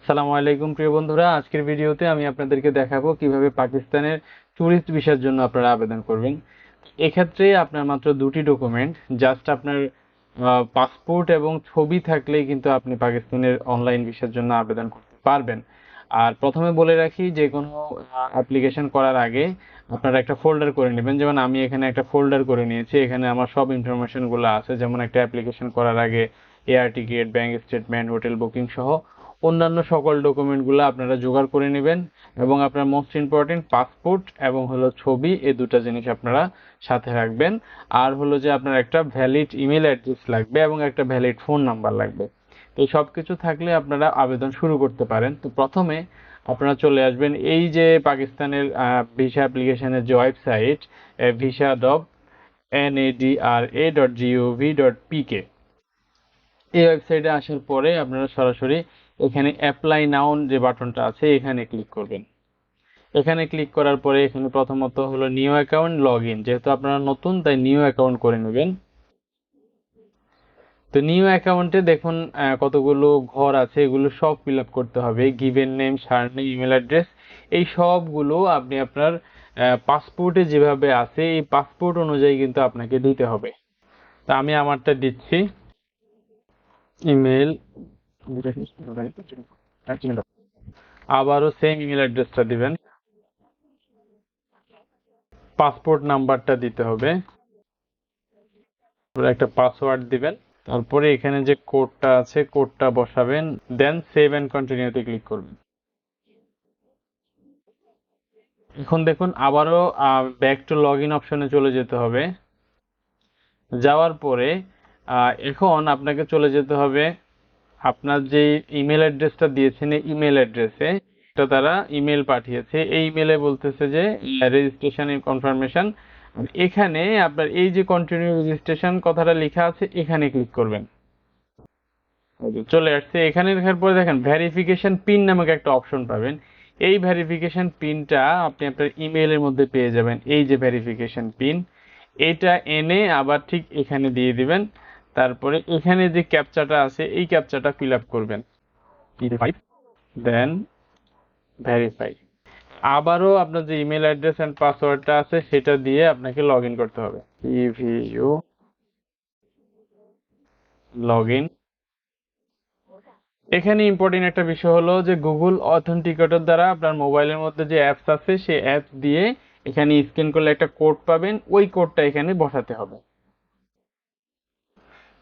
আসসালামু আলাইকুম প্রিয় বন্ধুরা, আজকের ভিডিওতে আমি আপনাদেরকে দেখাবো কিভাবে পাকিস্তানের ট্যুরিস্ট ভিসার জন্য আপনারা আবেদন করবেন। এক্ষেত্রে আপনার মাত্র দুটি ডকুমেন্ট, জাস্ট আপনার পাসপোর্ট এবং ছবি থাকলেই কিন্তু আপনি পাকিস্তানের অনলাইন ভিসার জন্য আবেদন করতে পারবেন। আর প্রথমে বলে রাখি, যে কোনো অ্যাপ্লিকেশন করার আগে আপনারা একটা ফোল্ডার করে নেবেন। যেমন আমি এখানে একটা ফোল্ডার করে নিয়েছি, এখানে আমার সব ইনফরমেশনগুলো আছে। যেমন একটা অ্যাপ্লিকেশন করার আগে air ticket, bank statement, hotel booking সহ অন্যান্য সকল ডকুমেন্টগুলো আপনারা জোগাড় করে নেবেন। এবং আপনার মোস্ট ইম্পর্টেন্ট পাসপোর্ট এবং হলো ছবি, এই দুটো জিনিস আপনারা সাথে রাখবেন। আর হলো যে আপনার একটা ভ্যালিড ইমেল অ্যাড্রেস লাগবে এবং একটা ভ্যালিড ফোন নাম্বার লাগবে। তো সব কিছু থাকলে আপনারা আবেদন শুরু করতে পারেন। তো প্রথমে আপনারা চলে আসবেন এই যে পাকিস্তানের ভিসা অ্যাপ্লিকেশনের যে ওয়েবসাইট, visa.nadra.gov.pk। এই ওয়েবসাইটে আসার পরে আপনারা সরাসরি এখানে অ্যাপ্লাই নাও যে বাটনটা আছে এখানে ক্লিক করবেন। এখানে ক্লিক করার পরে এখানে প্রথমত হলো নিউ অ্যাকাউন্ট লগ ইন, যেহেতু আপনারা নতুন তাই নিউ অ্যাকাউন্ট করে নেবেন। তো নিউ অ্যাকাউন্টে দেখুন কতগুলো ঘর আছে, এগুলো সব ফিল আপ করতে হবে। Given name, surname, email address, এই সবগুলো আপনি আপনার পাসপোর্টে যেভাবে আছে এই পাসপোর্ট অনুযায়ী কিন্তু আপনাকে দিতে হবে। তা আমি আমারটা দিচ্ছি। ইমেল, আবারও সেম ইমেল অ্যাড্রেসটা দিবেন। পাসপোর্ট নাম্বারটা দিতে হবে, একটা পাসওয়ার্ড দিবেন। তারপরে এখানে যে কোডটা আছে কোডটা বসাবেন, দেন সেভ এন্ড কন্টিনিউতে ক্লিক করবেন। এখন দেখুন আবারও ব্যাক টু লগ ইন অপশনে চলে যেতে হবে। যাওয়ার পরে এখন আপনাকে চলে যেতে হবে আপনার যে ইমেল অ্যাড্রেসটা দিয়েছেন এই ইমেল অ্যাড্রেসে এটা তারা ইমেল পাঠিয়েছে। এই ইমেলে বলতেছে যে রেজিস্ট্রেশন কনফার্মেশন। এখানে আপনার এই যে কন্টিনিউ রেজিস্ট্রেশন কথাটা লেখা আছে এখানে ক্লিক করবেন। চলে আসছে। এখানে দেখার পরে দেখেন ভেরিফিকেশন পিন নামক একটা অপশন পাবেন। এই ভেরিফিকেশন পিনটা আপনি আপনার ইমেইলের মধ্যে পেয়ে যাবেন। এই যে ভেরিফিকেশন পিন, এটা এনে আবার ঠিক এখানে দিয়ে দিবেন। তারপরে এখানে যে ক্যাপচাটা আছে এই ক্যাপচাটা ফিল আপ করবেন, দেন ভেরিফাই। আবারও আপনার যে ইমেল অ্যাড্রেস এন্ড পাসওয়ার্ডটা আছে সেটা দিয়ে আপনাকে লগ ইন করতে হবে। ইভিউ লগ ইন। এখানে ইম্পর্টেন্ট একটা বিষয় হলো যে গুগল অথেন্টিকেটর দ্বারা আপনার মোবাইলের মধ্যে যে অ্যাপস আছে সেই অ্যাপস দিয়ে এখানে স্ক্যান করলে একটা কোড পাবেন, ওই কোডটা এখানে বসাতে হবে।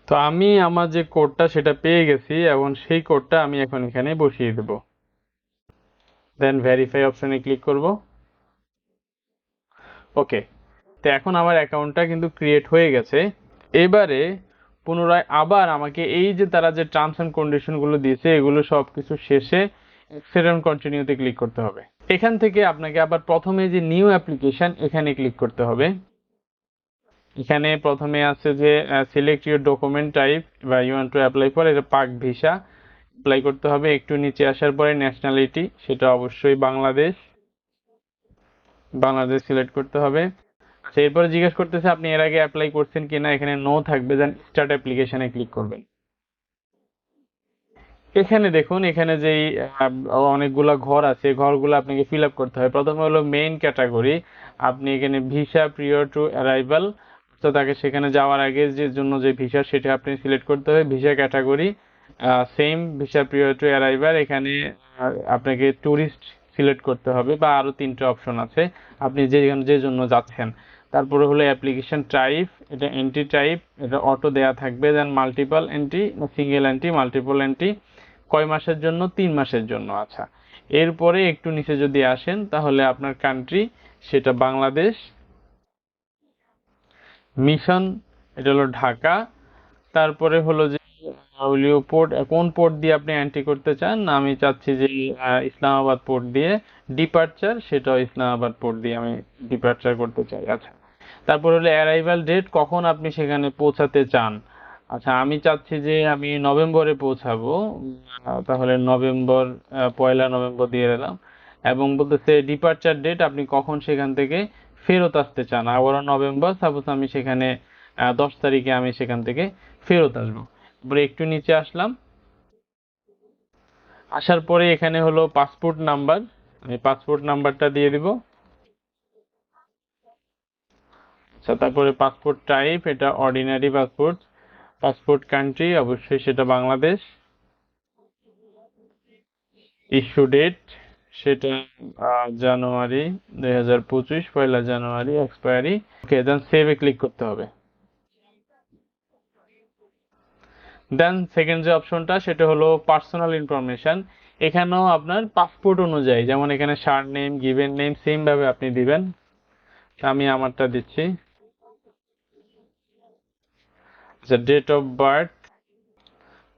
তো আমি আমার যে কোডটা সেটা পেয়ে গেছি এবং সেই কোডটা আমি এখন এখানে বসিয়ে দেব। দেন ভেরিফাই অপশনে ক্লিক করব। ওকে, তো এখন আমার অ্যাকাউন্টটা কিন্তু ক্রিয়েট হয়ে গেছে। এবারে পুনরায় আবার আমাকে এই যে তারা যে টার্মস এন্ড কন্ডিশনগুলো দিয়েছে এগুলো সব কিছু শেষে অ্যাকসেপ্ট এন্ড কন্টিনিউতে ক্লিক করতে হবে। এখান থেকে আপনাকে আবার প্রথমে যে নিউ অ্যাপ্লিকেশন এখানে ক্লিক করতে হবে। এখানে প্রথমে আছে যে সিলেক্ট ইউর ডকুমেন্ট টাইপ বা you want to apply for, এটা পাক ভিসা অ্যাপ্লাই করতে হবে। একটু নিচে আসার পরে ন্যাশনালিটি, সেটা অবশ্যই বাংলাদেশ, বাংলাদেশ সিলেক্ট করতে হবে। আচ্ছা, এরপরে জিজ্ঞেস করতেছে আপনি এর আগে অ্যাপ্লাই করছেন কিনা, এখানে নো থাকবে, দেন স্টার্ট অ্যাপ্লিকেশনে ক্লিক করবেন। এখানে দেখুন এখানে যেই অনেকগুলা ঘর আছে ঘরগুলো আপনাকে ফিল আপ করতে হবে। প্রথমে হলো মেইন ক্যাটাগরি, আপনি এখানে ভিসা প্রিয়র টু অ্যারাইভাল, তো তাকে সেখানে যাওয়ার আগে যে জন্য যে ভিসা সেটা আপনি সিলেক্ট করতে হবে। ভিসা ক্যাটাগরি সেম, ভিসা প্রিয়র টু অ্যারাইভাল, এখানে আপনাকে ট্যুরিস্ট সিলেক্ট করতে হবে বা আরো তিনটে অপশন আছে আপনি যে জন্য যাচ্ছেন। তারপরে হলো অ্যাপ্লিকেশন টাইপ, এটা এন্ট্রি টাইপ, এটা অটো দেয়া থাকবে। Then multiple entry, single entry, multiple entry, কয় মাসের জন্য, 3 মাসের জন্য। আচ্ছা, এরপরে একটু নিচে যদি আসেন তাহলে আপনার কান্ট্রি, সেটা বাংলাদেশ। মিশন, এটা হলো ঢাকা। তারপরে হলো যে পোর্ট, কোন পোর্ট দিয়ে আপনি এন্ট্রি করতে চান, আমি চাচ্ছি যে ইসলামাবাদ পোর্ট দিয়ে। ডিপার্চার, সেটাও ইসলামাবাদ পোর্ট দিয়ে আমি ডিপার্চার করতে চাই। আচ্ছা, তারপর হলো অ্যারাইভাল ডেট, কখন আপনি সেখানে পৌঁছাতে চান। আচ্ছা, আমি চাচ্ছি যে আমি নভেম্বরে পৌঁছাবো, তাহলে নভেম্বর, 1 নভেম্বর দিয়ে দিলাম। এবং বলতেছে ডিপার্চার ডেট, আপনি কখন সেখান থেকে ফেরত আসতে চান। আবারও নভেম্বর, সাপোজ আমি সেখানে 10 তারিখে আমি সেখান থেকে ফেরত আসবো। তারপরে একটু নিচে আসলাম। আসার পরে এখানে হলো পাসপোর্ট নাম্বার, আমি পাসপোর্ট নাম্বারটা দিয়ে দিব। আচ্ছা, তারপরে পাসপোর্ট টাইপ, এটা অর্ডিনারি পাসপোর্ট। পাসপোর্ট কান্ট্রি, অবশ্যই সেটা বাংলাদেশ। ইস্যু ডেট, সেটা জানুয়ারি 2025, 1 জানুয়ারি এক্সপায়ারি। ওকে, দেন সেভে ক্লিক করতে হবে। দেন সেকেন্ড যে অপশনটা সেটা হলো পার্সোনাল ইনফরমেশন। এখানেও আপনার পাসপোর্ট অনুযায়ী, যেমন এখানে surname, given name same ভাবে আপনি দিবেন। আমি আমারটা দিচ্ছি। আচ্ছা, date of birth,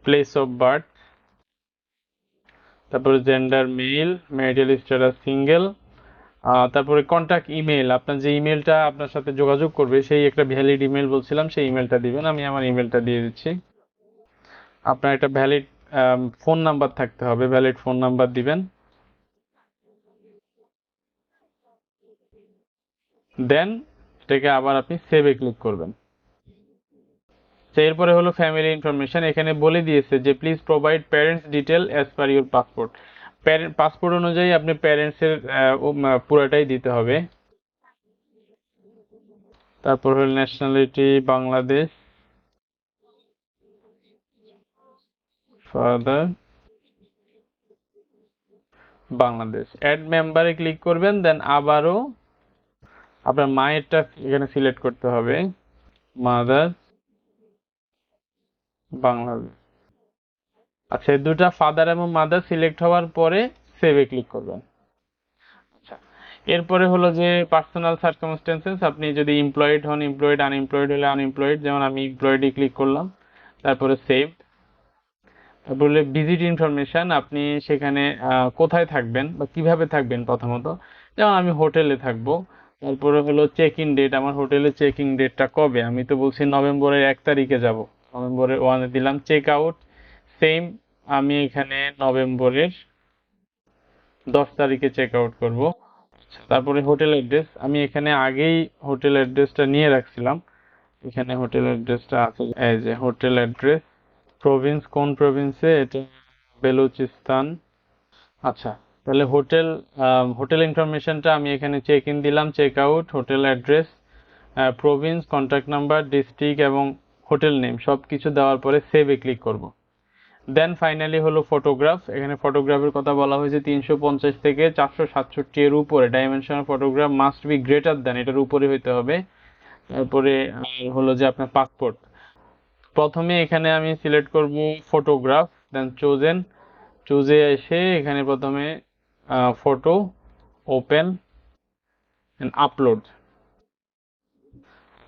place of birth, তারপরে gender male, marital status single, তারপরে কন্ট্যাক্ট ইমেল, আপনার যে ইমেলটা আপনার সাথে যোগাযোগ করবে সেই একটা ভ্যালিড ইমেল বলছিলাম, সেই ইমেলটা দিবেন। আমি আমার ইমেলটা দিয়ে দিচ্ছি। আপনার একটা ভ্যালিড ফোন নাম্বার থাকতে হবে, ভ্যালিড ফোন নাম্বার দিবেন। দেন এটাকে আবার আপনি সেভে ক্লিক করবেন। তো এরপরে হলো ফ্যামিলি ইনফরমেশন। এখানে বলে দিয়েছে যে please provide parents detail as per your passport. Passport অনুযায়ী আপনি প্যারেন্টসের পুরাটাই দিতে হবে। তারপর হলো nationality Bangladesh, father Bangladesh. Add মেম্বারে ক্লিক করবেন, দেন আবারও আপনার মায়েরটা এখানে সিলেক্ট করতে হবে, মাদার বাংলাদেশ। আচ্ছা, এই দুটা ফাদার এবং মাদার সিলেক্ট হওয়ার পরে সেভে ক্লিক করবেন। আচ্ছা, এরপরে হলো যে পার্সোনাল সার্কামস্টেন্সেস, আপনি যদি এমপ্লয়েড হন এমপ্লয়েড, আনএমপ্লয়েড হলে আনএমপ্লয়েড, যেমন আমি এমপ্লয়েডে ক্লিক করলাম। তারপরে সেভ। তারপরে ভিজিট ইনফরমেশন, আপনি সেখানে কোথায় থাকবেন বা কিভাবে থাকবেন প্রথমত, যেমন আমি হোটেলে থাকবো। তারপরে হলো চেক ইন ডেট, আমার হোটেলে চেক ইন ডেটটা কবে, আমি তো বলছি নভেম্বরের 1 তারিখে যাব, নভেম্বরের 1-এ দিলাম। চেক আউট সেম, আমি এখানে নভেম্বরের 10 তারিখে চেক আউট করবো। তারপরে হোটেল অ্যাড্রেস, আমি এখানে আগেই হোটেল অ্যাড্রেসটা নিয়ে রাখছিলাম, এখানে হোটেল অ্যাড্রেসটা আছে, এই যে হোটেল অ্যাড্রেস। প্রভিন্স কোন প্রভিন্সে, এটা বেলুচিস্তান। আচ্ছা, তাহলে হোটেল ইনফরমেশনটা আমি এখানে চেক ইন দিলাম, check out, hotel address, province, contact number, district এবং হোটেল নেম সব কিছু দেওয়ার পরে সেভে ক্লিক করব। দেন ফাইনালি হলো ফটোগ্রাফ। এখানে ফটোগ্রাফের কথা বলা হয়েছে 350 থেকে 467 এর উপরে dimensional photograph must be greater than, এটার উপরে হইতে হবে। তারপরে হলো যে আপনার পাসপোর্ট। প্রথমে এখানে আমি সিলেক্ট করব ফটোগ্রাফ, দেন চুজে এসে এখানে প্রথমে ফটো, ওপেন, আপলোড।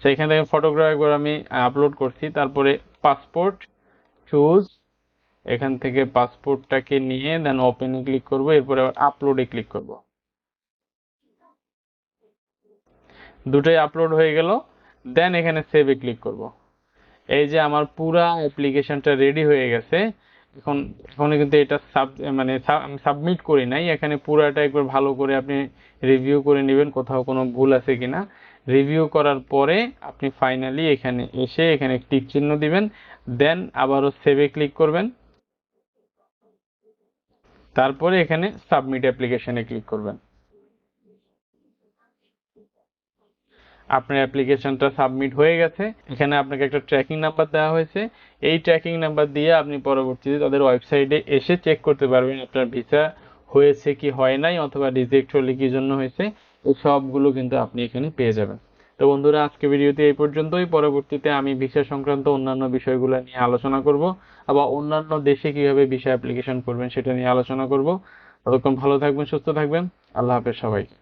সেইখান থেকে ফটোগ্রাফ একবার আমি আপলোড করছি। তারপরে পাসপোর্ট, চুজ, এখান থেকে পাসপোর্টটাকে নিয়ে দেন ওপেনে ক্লিক করব, এরপরে আবার আপলোডে ক্লিক করব। দুটোই আপলোড হয়ে গেল। দেন এখানে সেভে ক্লিক করব। এই যে আমার পুরা অ্যাপ্লিকেশনটা রেডি হয়ে গেছে। এখন এখনো কিন্তু এটা মানে আমি সাবমিট করি নাই, এখানে পুরাটা একবার ভালো করে আপনি রিভিউ করে নেবেন কোথাও কোনো ভুল আছে কিনা। রিভিউ করার পরে আপনি ফাইনালি এখানে এসে এখানে টিক চিহ্ন দিবেন, দেন আবারও সেভে ক্লিক করবেন। তারপরে এখানে সাবমিট অ্যাপ্লিকেশনে ক্লিক করবেন। আপনার অ্যাপ্লিকেশনটা সাবমিট হয়ে গেছে। এখানে আপনাকে একটা ট্র্যাকিং নাম্বার দেওয়া হয়েছে, এই ট্র্যাকিং নাম্বার দিয়ে আপনি পরবর্তীতে তাদের ওয়েবসাইটে এসে চেক করতে পারবেন আপনার ভিসা হয়েছে কি হয় নাই, অথবা রিজেক্ট হলে কি জন্য হয়েছে, এই সবগুলো কিন্তু আপনি এখানে পেয়ে যাবেন। তো বন্ধুরা, আজকে ভিডিওতে এই পর্যন্তই। পরবর্তীতে আমি ভিসা সংক্রান্ত অন্যান্য বিষয়গুলো নিয়ে আলোচনা করব, আবার অন্যান্য দেশে কিভাবে ভিসা অ্যাপ্লিকেশন করবেন সেটা নিয়ে আলোচনা করব। ততক্ষণ ভালো থাকবেন, সুস্থ থাকবেন। আল্লাহ হাফেজ সবাইকে।